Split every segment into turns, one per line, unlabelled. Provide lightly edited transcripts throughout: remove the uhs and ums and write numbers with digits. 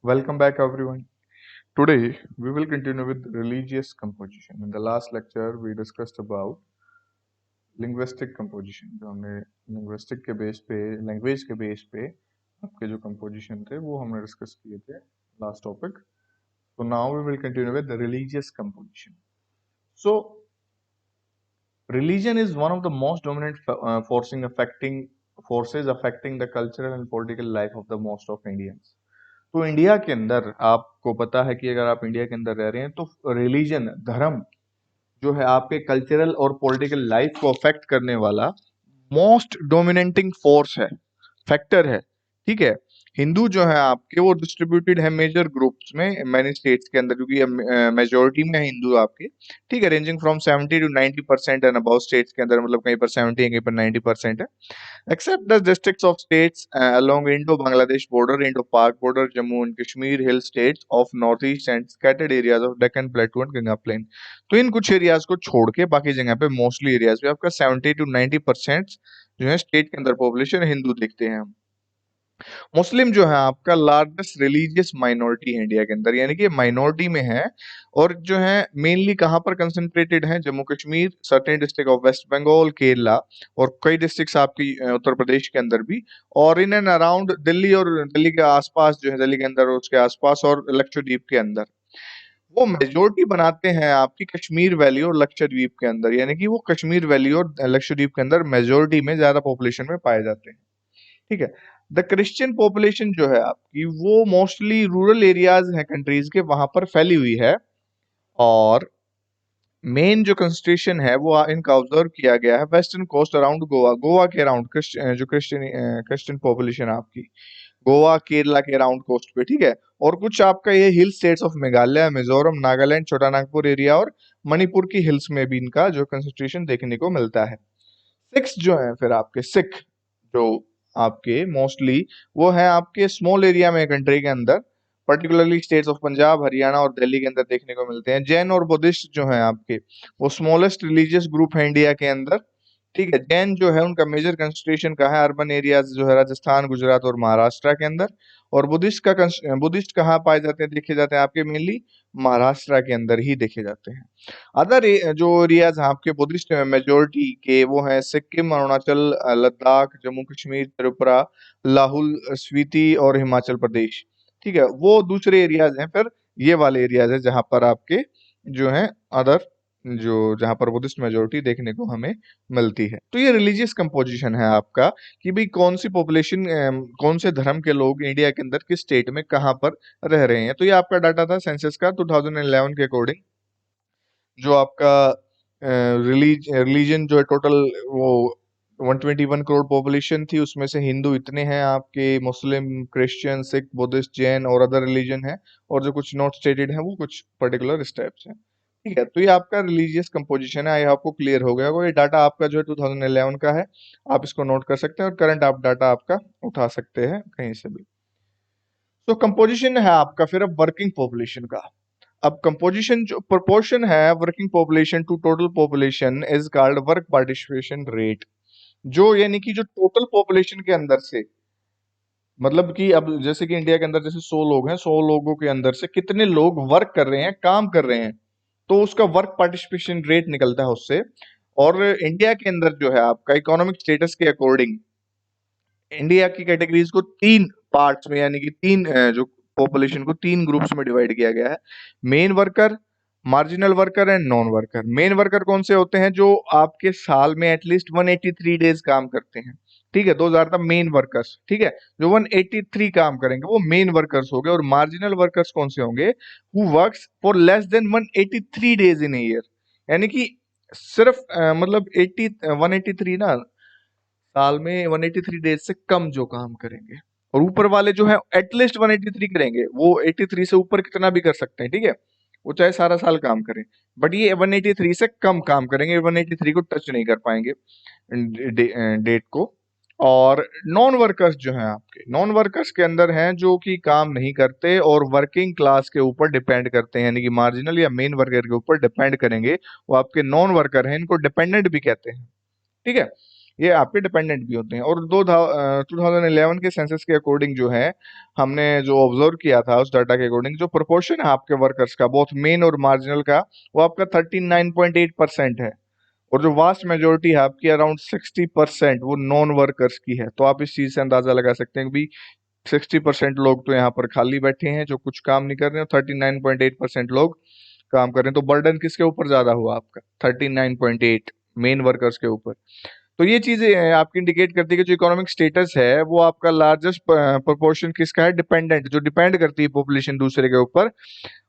Welcome back, everyone. Today, we will continue with religious composition. In the last lecture, we discussed about linguistic composition. जो हमने linguistic के base पे, language के base पे आपके जो composition थे, वो हमने discuss किए थे last topic. So now we will continue with the religious composition. So religion is one of the most dominant forces affecting the cultural and political life of the most of Indians. तो India के अंदर आपको पता है कि अगर आप India के अंदर रह रहे हैं तो रिलीजन धर्म जो है आपके कल्चरल और पॉलिटिकल लाइफ को अफेक्ट करने वाला मोस्ट डोमिनेटिंग फोर्स है, फैक्टर है। ठीक है, हिंदू जो है आपके वो डिस्ट्रीब्यूटेड है मेजर ग्रुप्स में मैनी स्टेट्स के अंदर, क्योंकि मेजोरिटी में है हिंदू आपके। ठीक है, ranging from 70 to 90% and about states के अंदर, मतलब कहीं पर 70 है, कहीं पर 90% है। Except the districts of states along Indo-Bangladesh border, Indo-Pak border, Jammu and Kashmir, hill states of northeast and scattered areas of Deccan Plateau and Ganga Plain. तो इन कुछ एरियाज को छोड़ के बाकी जगह पे मोस्टली एरियाज पे आपका 70 to 90% जो है स्टेट के अंदर पॉपुलेशन हिंदू देखते हैं हम। मुस्लिम जो है आपका लार्जेस्ट रिलीजियस माइनॉरिटी है इंडिया के अंदर, यानी कि माइनॉरिटी में है। और जो है मेनली कहाँ पर कंसंट्रेटेड है? Jammu Kashmir, certain district of West Bengal, Kerala और कई डिस्ट्रिक्ट्स आपकी उत्तर प्रदेश के अंदर भी, और इन एंड अराउंड दिल्ली और दिल्ली के आसपास जो है, दिल्ली के अंदर और उसके आसपास, और लक्षद्वीप के अंदर। वो मेजोरिटी बनाते हैं आपकी कश्मीर वैली और लक्षद्वीप के अंदर, यानी कि वो कश्मीर वैली और लक्षद्वीप के अंदर मेजोरिटी में ज्यादा पॉपुलेशन में पाए जाते हैं। ठीक है, द क्रिश्चियन पॉपुलेशन जो है आपकी वो मोस्टली रूरल एरियाज हैं कंट्रीज के, वहां पर फैली हुई है। और मेन जो कंसंट्रेशन है वो इनका ऑब्जर्व किया गया है western coast around Goa, Goa के अराउंड जो क्रिश्चियन पॉपुलेशन आपकी गोवा केरला के अराउंड कोस्ट पे। ठीक है, और कुछ आपका ये हिल स्टेट्स ऑफ मेघालय, मिजोरम, नागालैंड, छोटा नागपुर एरिया और मणिपुर की हिल्स में भी इनका जो कंसंट्रेशन देखने को मिलता है। सिक्स जो है फिर आपके सिख जो आपके मोस्टली वो है आपके स्मॉल एरिया में कंट्री के अंदर, particularly states of Punjab, Haryana और दिल्ली के अंदर देखने को मिलते हैं। जैन और बुद्धिस्ट जो है आपके वो स्मॉलेस्ट रिलीजियस ग्रुप है इंडिया के अंदर। ठीक है, जैन जो है उनका मेजर कंसंट्रेशन का है अर्बन एरियाज जो है राजस्थान, गुजरात और महाराष्ट्र के अंदर। और बुद्धिस्ट कहाँ पाए जाते हैं, देखे जाते हैं आपके मेनली महाराष्ट्र के अंदर ही देखे जाते हैं। अदर जो एरियाज हैं आपके बुद्धिस्ट मेजोरिटी के वो हैं सिक्किम, अरुणाचल, लद्दाख, जम्मू कश्मीर, त्रिपुरा, लाहौल स्पीति और हिमाचल प्रदेश। ठीक है, वो दूसरे एरियाज हैं फिर, ये वाले एरियाज है जहां पर आपके जो हैं अदर जो जहां पर बुद्धिस्ट मेजोरिटी देखने को हमें मिलती है। तो ये रिलीजियस कंपोजिशन है आपका कि भाई कौन सी पॉपुलेशन, कौन से धर्म के लोग इंडिया के अंदर किस स्टेट में कहां पर रह रहे हैं। तो ये आपका डाटा था सेंसस का 2011 के अकॉर्डिंग। जो आपका रिलीजन जो है टोटल वो 121 करोड़ पॉपुलेशन थी, उसमें से हिंदू इतने हैं आपके, मुस्लिम, क्रिश्चियन, सिख, बुद्धिस्ट, जैन और अदर रिलीजन है, और जो कुछ नॉट स्टेटेड है वो कुछ पर्टिकुलर स्टेप्स हैं। ठीक है, तो ये आपका रिलीजियस कंपोजिशन है। आई आपको क्लियर हो गया होगा। ये डाटा आपका जो है 2011 का है, आप इसको नोट कर सकते हैं और करंट आप डाटा आपका उठा सकते हैं कहीं से भी। तो कंपोजिशन है आपका फिर अब वर्किंग पॉपुलेशन का। अब कंपोजिशन जो प्रोपोर्शन है working population to total population is called work participation rate. जो यानी कि जो टोटल पॉपुलेशन के अंदर से, मतलब कि अब जैसे कि इंडिया के अंदर जैसे 100 लोग हैं, 100 लोगों के अंदर से कितने लोग वर्क कर रहे हैं, काम कर रहे हैं, तो उसका वर्क पार्टिसिपेशन रेट निकलता है उससे। और इंडिया के अंदर जो है आपका इकोनॉमिक स्टेटस के अकॉर्डिंग इंडिया की कैटेगरीज को तीन पार्ट्स में, यानी कि जो पॉपुलेशन को तीन ग्रुप्स में डिवाइड किया गया है। Main worker, marginal worker and non worker. Main worker कौन से होते हैं? जो आपके साल में एटलीस्ट 183 डेज काम करते हैं। ठीक है, दो आर द मेन वर्कर्स। ठीक है, जो 183 काम करेंगे वो मेन वर्कर्स हो गए। और मार्जिनल वर्कर्स कौन से होंगे? Who works for less than 183 days in year, यानी कि सिर्फ मतलब 183 ना, साल में 183 डेज से कम जो काम करेंगे। और ऊपर वाले जो है एटलीस्ट 183 करेंगे, वो 83 से ऊपर कितना भी कर सकते हैं। ठीक है, वो चाहे सारा साल काम करें, बट ये 183 से कम काम करेंगे, 183 को टच नहीं कर पाएंगे डेट को। और नॉन वर्कर्स जो हैं आपके, नॉन वर्कर्स के अंदर हैं जो कि काम नहीं करते और वर्किंग क्लास के ऊपर डिपेंड करते हैं, यानी कि मार्जिनल या मेन वर्कर के ऊपर डिपेंड करेंगे, वो आपके नॉन वर्कर हैं। इनको डिपेंडेंट भी कहते हैं। ठीक है, ये आपके डिपेंडेंट भी होते हैं। और 2011 के सेंसस के अकॉर्डिंग जो है, हमने जो ऑब्जर्व किया था उस डाटा के अकॉर्डिंग, जो प्रोपोर्शन है आपके वर्कर्स का बोथ मेन और मार्जिनल का, वो आपका 39.8% है। और जो वास्ट मेजोरिटी है आपकी अराउंड 60%, वो नॉन वर्कर्स की है। तो आप इस चीज से अंदाजा लगा सकते हैं कि भाई 60% लोग तो यहाँ पर खाली बैठे हैं जो कुछ काम नहीं कर रहे हैं, 39.8% लोग काम कर रहे हैं। तो बर्डन किसके ऊपर ज्यादा हुआ आपका? 39.8 मेन वर्कर्स के ऊपर। तो ये चीजें आपकी इंडिकेट करती है कि जो इकोनॉमिक स्टेटस है वो आपका लार्जेस्ट प्रोपोर्शन किसका है? डिपेंडेंट, जो डिपेंड करती है पॉपुलेशन दूसरे के ऊपर।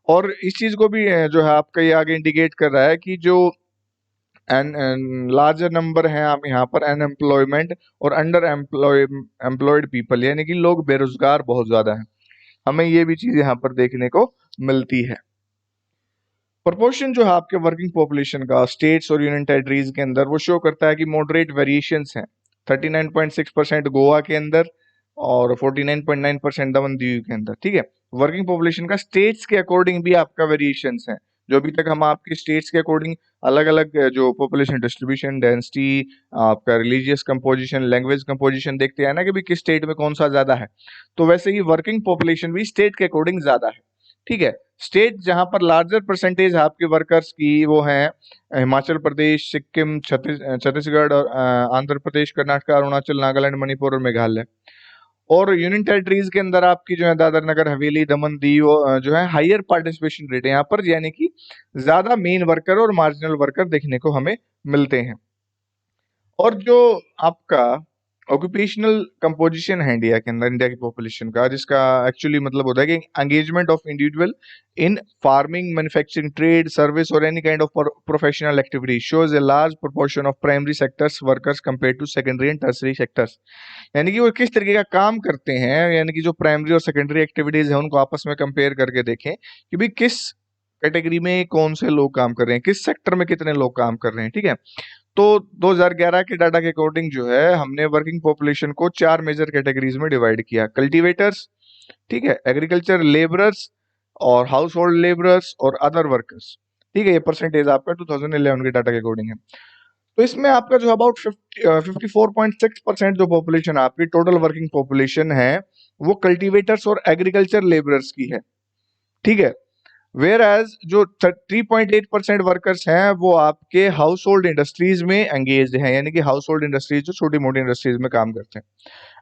और इस चीज को भी जो है आपका ये आगे इंडिकेट कर रहा है कि जो एन लार्जर नंबर है आप यहाँ पर अनएम्प्लॉयमेंट और अंडर एम्प्लॉयड पीपल, यानी कि लोग बेरोजगार बहुत ज्यादा हैं। हमें ये भी चीज यहाँ पर देखने को मिलती है। प्रोपोर्शन जो है आपके वर्किंग पॉपुलेशन का स्टेट्स और यूनियन टेरिटरीज के अंदर, वो शो करता है कि मॉडरेट वेरिएशंस हैं। 39.6% गोवा के अंदर और 49.9% दमन दीव के अंदर। ठीक है, वर्किंग पॉपुलेशन का स्टेट्स के अकॉर्डिंग भी आपका वेरिएशंस है। जो अभी तक हम आपके स्टेट्स के अकॉर्डिंग अलग अलग जो पॉपुलेशन डिस्ट्रीब्यूशन, डेंसिटी, आपका रिलीजियस कंपोजिशन, लैंग्वेज कंपोजिशन देखते हैं ना कि भी किस स्टेट में कौन सा ज्यादा है, तो वैसे ही वर्किंग पॉपुलेशन भी स्टेट के अकॉर्डिंग ज्यादा है। ठीक है, स्टेट जहां पर लार्जर परसेंटेज आपके वर्कर्स की वो है हिमाचल प्रदेश, सिक्किम, छत्तीसगढ़ और आंध्र प्रदेश, कर्नाटक, अरुणाचल, नागालैंड, मणिपुर और मेघालय। और यूनियन टेरिटरीज के अंदर आपकी जो है दादर नगर हवेली, दमन दीव जो है हायर पार्टिसिपेशन रेट है यहाँ पर, यानी कि ज्यादा मेन वर्कर और मार्जिनल वर्कर देखने को हमें मिलते हैं। और जो आपका ऑक्यूपेशनल कंपोजिशन है इंडिया के अंदर, इंडिया की पॉपुलेशन का, जिसका एक्चुअली मतलब होता है कि engagement of individual in farming, manufacturing, trade, service और any kind of professional activity shows a large proportion of primary sectors workers compare to secondary and tertiary sectors. यानी कि वो किस तरीके का काम करते हैं, यानी कि जो प्राइमरी और सेकेंडरी एक्टिविटीज है उनको आपस में कंपेयर करके देखें कि भाई किस कैटेगरी में कौन से लोग काम कर रहे हैं, किस सेक्टर में कितने लोग काम कर रहे हैं। ठीक है, तो 2011 के डाटा के अकॉर्डिंग जो है हमने वर्किंग पॉपुलेशन को 4 मेजर कैटेगरीज में डिवाइड किया। कल्टीवेटर्स, ठीक है, एग्रीकल्चर लेबरर्स और हाउस होल्ड लेबरर्स और अदर वर्कर्स। ठीक है, ये परसेंटेज आपका 2011 के डाटा के अकॉर्डिंग है। तो इसमें आपका जो अबाउट 54.6% जो पॉपुलेशन आपकी टोटल वर्किंग पॉपुलेशन है वो कल्टीवेटर्स और एग्रीकल्चर लेबरर्स की है। ठीक है, वेयर एज जो 3.8% वर्कर्स हैं वो आपके हाउस होल्ड इंडस्ट्रीज में एंगेज हैं, यानी कि हाउस होल्ड इंडस्ट्रीज जो छोटी मोटी इंडस्ट्रीज में काम करते हैं।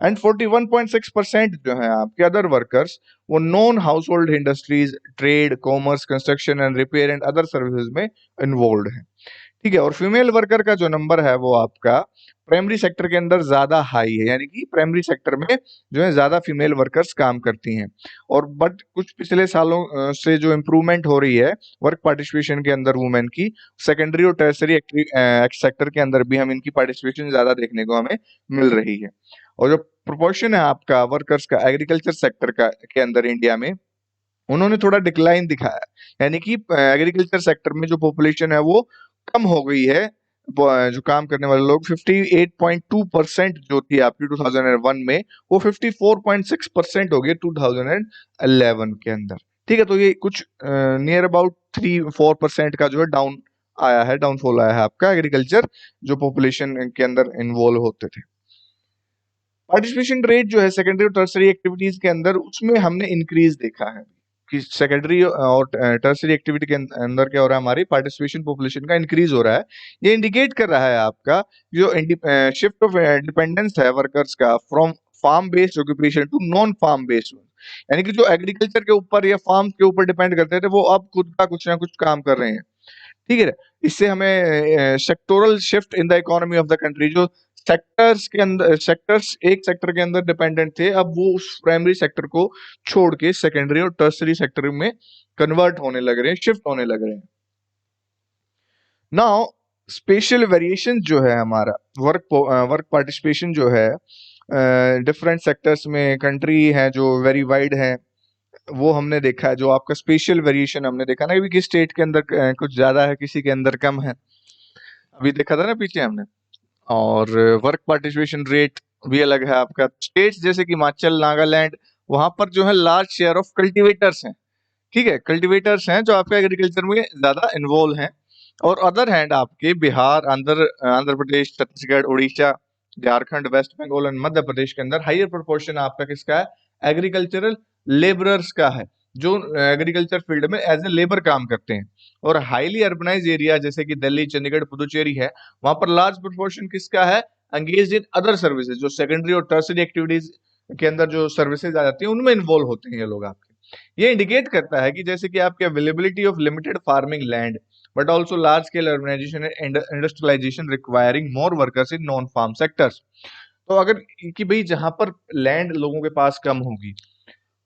एंड 41.6% जो है आपके अदर वर्कर्स, वो non house hold industries, trade, commerce, construction and repair and other services में इन्वॉल्व है। ठीक है, और फीमेल वर्कर का जो नंबर है वो आपका प्राइमरी सेक्टर के अंदर ज्यादा हाई है, यानी कि प्राइमरी सेक्टर में जो है ज्यादा फीमेल वर्कर्स काम करती हैं। और बट कुछ पिछले सालों से जो इम्प्रूवमेंट हो रही है वर्क पार्टिसिपेशन के अंदर वुमेन की, सेकेंडरी और टर्सरी सेक्टर के अंदर भी हम इनकी पार्टिसिपेशन ज्यादा देखने को हमें मिल रही है। और जो प्रोपोर्शन है आपका वर्कर्स का एग्रीकल्चर सेक्टर का के अंदर इंडिया में, उन्होंने थोड़ा डिक्लाइन दिखाया है, यानी कि एग्रीकल्चर सेक्टर में जो पॉपुलेशन है वो कम हो गई है। जो काम करने वाले लोग 58.2% जो थी आपकी 2001 में, वो 54.6% हो गई 2011 के अंदर। ठीक है, तो ये कुछ नियर अबाउट 3-4% का जो है डाउनफॉल आया है आपका एग्रीकल्चर जो पॉपुलेशन के अंदर इन्वॉल्व होते थे। पार्टिसिपेशन रेट जो है सेकेंडरी और टर्सरी एक्टिविटीज के अंदर, उसमें हमने इंक्रीज देखा है कि सेकेंडरी और टर्सरी एक्टिविटी के अंदर क्या हो रहा है, हमारी पार्टिसिपेशन पॉपुलेशन का इंक्रीज हो रहा है। ये इंडिकेट कर रहा है आपका जो शिफ्ट ऑफ डिपेंडेंस है वर्कर्स का from farm based occupation to non farm based, यानी कि जो एग्रीकल्चर के ऊपर या फार्म के ऊपर डिपेंड करते थे वो अब खुद का कुछ ना कुछ काम कर रहे हैं। ठीक है, इससे हमें sectoral shift in the economy of the country, जो सेक्टर्स के अंदर सेक्टर्स एक सेक्टर के अंदर डिपेंडेंट थे, अब वो उस प्राइमरी सेक्टर को छोड़ के सेकेंडरी और टर्सरी सेक्टर में कन्वर्ट होने लग रहे हैं, शिफ्ट होने लग रहे हैं। नाउ स्पेशल वेरिएशन जो है हमारा वर्क पार्टिसिपेशन जो है डिफरेंट सेक्टर्स में कंट्री है जो वेरी वाइड है, वो हमने देखा है। जो आपका स्पेशल वेरिएशन हमने देखा ना कि किस स्टेट के अंदर कुछ ज्यादा है, किसी के अंदर कम है, अभी देखा था ना पीछे हमने। और वर्क पार्टिसिपेशन रेट भी अलग है आपका। स्टेट्स जैसे कि हिमाचल, नागालैंड, वहां पर जो है लार्ज शेयर ऑफ कल्टीवेटर्स हैं। ठीक है, कल्टीवेटर्स हैं जो आपका एग्रीकल्चर में ज्यादा इन्वॉल्व हैं। और अदर हैंड आपके बिहार, आंध्र प्रदेश, छत्तीसगढ़, उड़ीसा, झारखंड, वेस्ट बंगाल और मध्य प्रदेश के अंदर हायर प्रोपोर्शन आपका किसका है, एग्रीकल्चरल लेबरर्स का है, जो एग्रीकल्चर फील्ड में एज ए लेबर काम करते हैं। और हाईली अर्बनाइज एरिया जैसे कि दिल्ली, चंडीगढ़, पुदुचेरी है, वहां पर लार्ज प्रोपोर्शन किसका है, एंगेज इन अदर सर्विसेज, जो सेकेंडरी और टर्सरी एक्टिविटीज के अंदर जो सर्विसेज आ जाती है उनमें इन्वॉल्व होते हैं ये लोग आपके। ये इंडिकेट करता है कि जैसे कि आपके availability of limited farming land but also large scale urbanization and industrialization requiring more workers in non farm sectors। तो अगर कि भाई जहां पर लैंड लोगों के पास कम होगी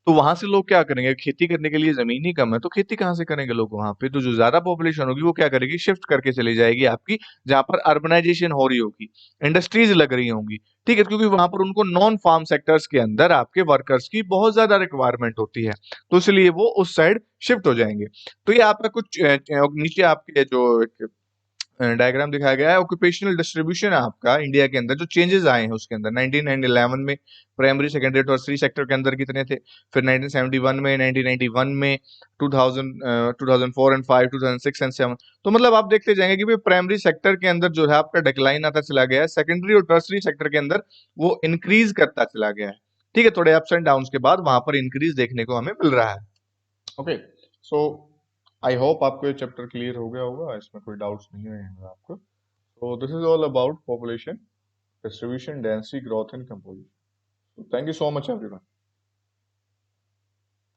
तो वहां से लोग क्या करेंगे, खेती करने के लिए जमीन ही कम है तो खेती कहाँ से करेंगे लोग वहां पे, तो जो ज्यादा पॉपुलेशन होगी वो क्या करेगी, शिफ्ट करके चली जाएगी आपकी जहां पर अर्बनाइजेशन हो रही होगी, इंडस्ट्रीज लग रही होंगी, ठीक है, क्योंकि वहां पर उनको नॉन फार्म सेक्टर्स के अंदर आपके वर्कर्स की बहुत ज्यादा रिक्वायरमेंट होती है, तो इसलिए वो उस साइड शिफ्ट हो जाएंगे। तो ये आपका कुछ नीचे आपके जो डायग्राम दिखाया गया है, ऑक्यूपेशनल डिस्ट्रीब्यूशन है आपका इंडिया के अंदर, जो चेंजेस आए हैं उसके अंदर 1911 में प्राइमरी, सेकेंडरी, टर्सरी सेक्टर के अंदर कितने थे, फिर 1971 में, 1991 में, 2000, 2004 एंड 5, 2006 एंड 7। तो मतलब आप देखते जाएंगे कि भाई प्राइमरी सेक्टर के अंदर जो है आपका डिक्लाइन आता चला गया है, सेकेंडरी और टर्सरी सेक्टर के अंदर वो इंक्रीज करता चला गया है, ठीक है, थोड़े अप्स एंड डाउन्स के बाद वहां पर इंक्रीज देखने को हमें मिल रहा है। ओके, सो आई होप आपको ये चैप्टर क्लियर हो गया होगा, इसमें कोई डाउट्स नहीं है आपको। So this is all about population distribution, density, growth, and composition. So thank you so much, everyone.